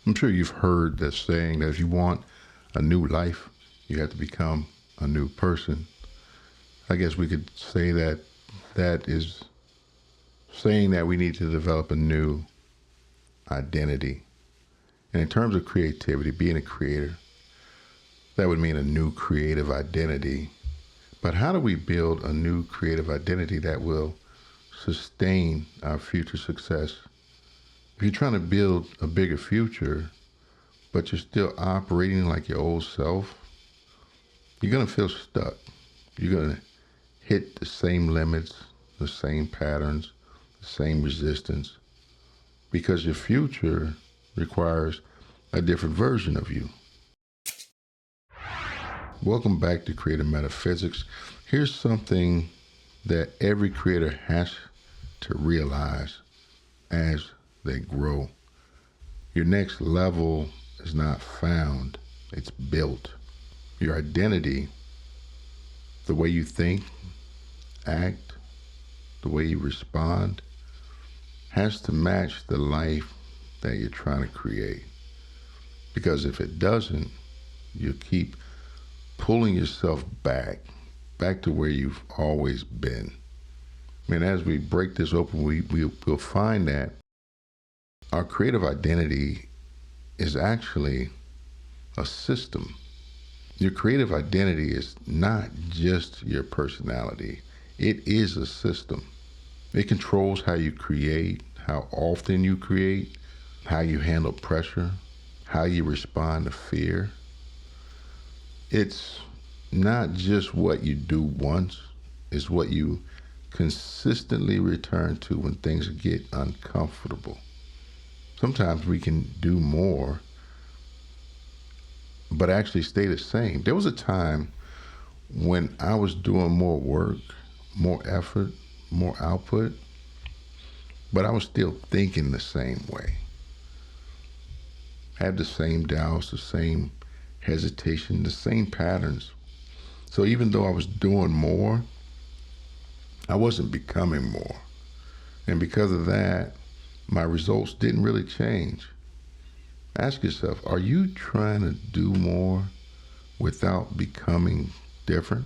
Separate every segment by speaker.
Speaker 1: I'm sure you've heard that saying that if you want a new life, you have to become a new person. I guess we could say that that is saying that we need to develop a new identity. And in terms of creativity, being a creator, that would mean a new creative identity. But how do we build a new creative identity that will sustain our future success? If you're trying to build a bigger future, but you're still operating like your old self, you're going to feel stuck. You're going to hit the same limits, the same patterns, the same resistance, because your future requires a different version of you. Welcome back to Creative Metaphysics. Here's something that every creator has to realize as they grow. Your next level is not found, it's built. Your identity, the way you think, act, the way you respond, has to match the life that you're trying to create. Because if it doesn't, you'll keep pulling yourself back to where you've always been. I mean, as we break this open, we'll find that our creative identity is actually a system. Your creative identity is not just your personality. It is a system. It controls how you create, how often you create, how you handle pressure, how you respond to fear. It's not just what you do once, it's what you consistently return to when things get uncomfortable. Sometimes we can do more, but actually stay the same. There was a time when I was doing more work, more effort, more output, but I was still thinking the same way. Had the same doubts, the same hesitation, the same patterns. So even though I was doing more, I wasn't becoming more. And because of that, my results didn't really change. Ask yourself, are you trying to do more without becoming different?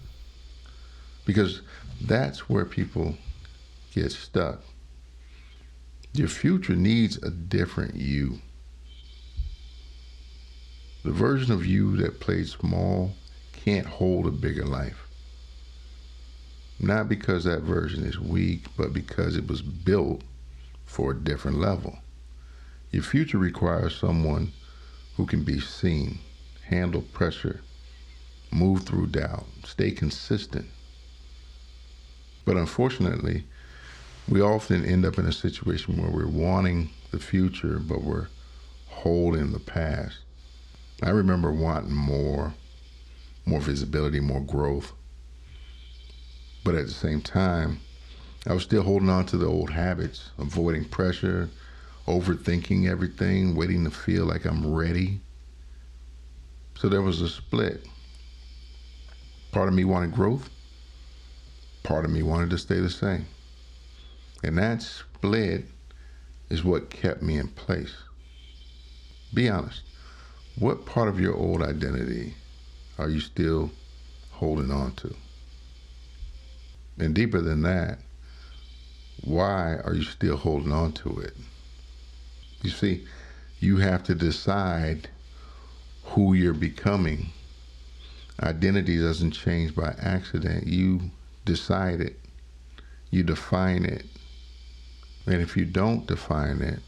Speaker 1: Because that's where people get stuck. Your future needs a different you. The version of you that played small can't hold a bigger life. Not because that version is weak, but because it was built for a different level. Your future requires someone who can be seen, handle pressure, move through doubt, stay consistent. But unfortunately, we often end up in a situation where we're wanting the future, but we're holding the past. I remember wanting more visibility, more growth. But at the same time, I was still holding on to the old habits, avoiding pressure, overthinking everything, waiting to feel like I'm ready. So there was a split. Part of me wanted growth. Part of me wanted to stay the same. And that split is what kept me in place. Be honest. What part of your old identity are you still holding on to? And deeper than that, why are you still holding on to it? You see, you have to decide who you're becoming. Identity doesn't change by accident. You decide it. You define it. And if you don't define it,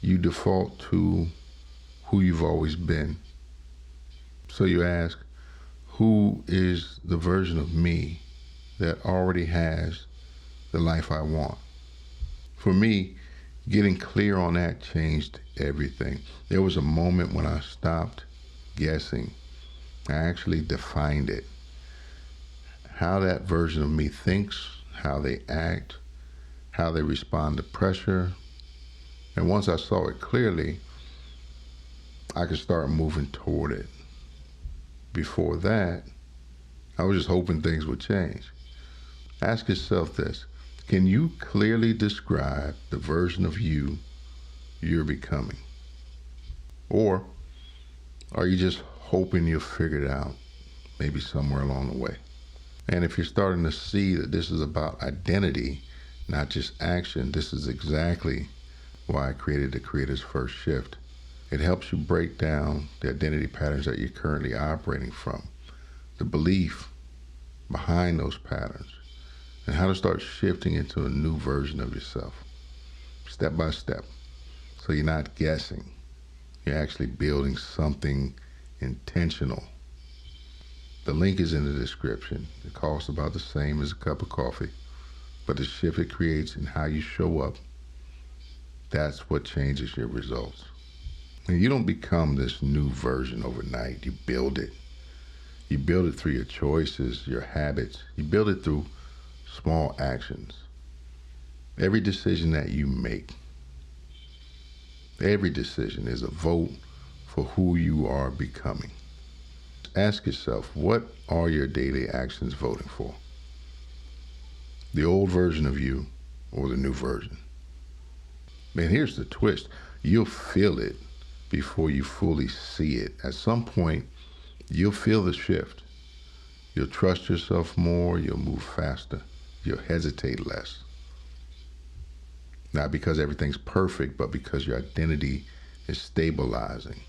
Speaker 1: you default to who you've always been. So you ask, who is the version of me that already has the life I want? For me, getting clear on that changed everything. There was a moment when I stopped guessing. I actually defined it. How that version of me thinks, how they act, how they respond to pressure. And once I saw it clearly, I could start moving toward it. Before that, I was just hoping things would change. Ask yourself this. Can you clearly describe the version of you you're becoming? Or are you just hoping you'll figure it out maybe somewhere along the way? And if you're starting to see that this is about identity, not just action, this is exactly why I created the Creator's First Shift. It helps you break down the identity patterns that you're currently operating from, the belief behind those patterns, and how to start shifting into a new version of yourself, step by step. So you're not guessing, you're actually building something intentional. The link is in the description. It costs about the same as a cup of coffee, but the shift it creates in how you show up, that's what changes your results. And you don't become this new version overnight. You build it. You build it through your choices, your habits. You build it through small actions. Every decision that you make, every decision is a vote for who you are becoming. Ask yourself, what are your daily actions voting for? The old version of you or the new version? Man, here's the twist. You'll feel it before you fully see it. At some point, you'll feel the shift. You'll trust yourself more. You'll move faster. You'll hesitate less. Not because everything's perfect, but because your identity is stabilizing.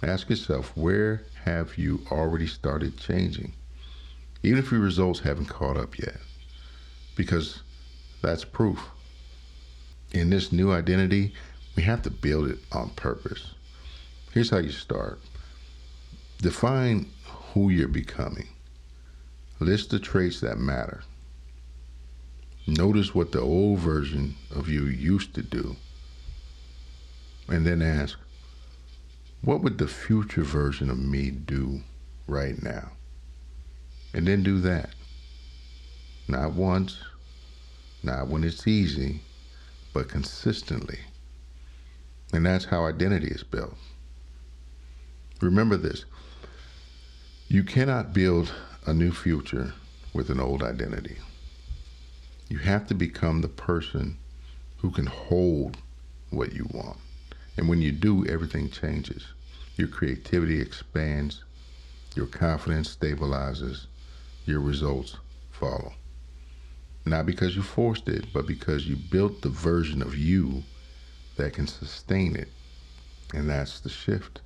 Speaker 1: Ask yourself, where have you already started changing? Even if your results haven't caught up yet. Because that's proof. In this new identity, we have to build it on purpose. Here's how you start. Define who you're becoming. List the traits that matter. Notice what the old version of you used to do. And then ask, what would the future version of me do right now? And then do that. Not once, not when it's easy, but consistently. And that's how identity is built. Remember this, you cannot build a new future with an old identity. You have to become the person who can hold what you want. And when you do, everything changes. Your creativity expands, your confidence stabilizes, your results follow. Not because you forced it, but because you built the version of you that can sustain it. And that's the shift.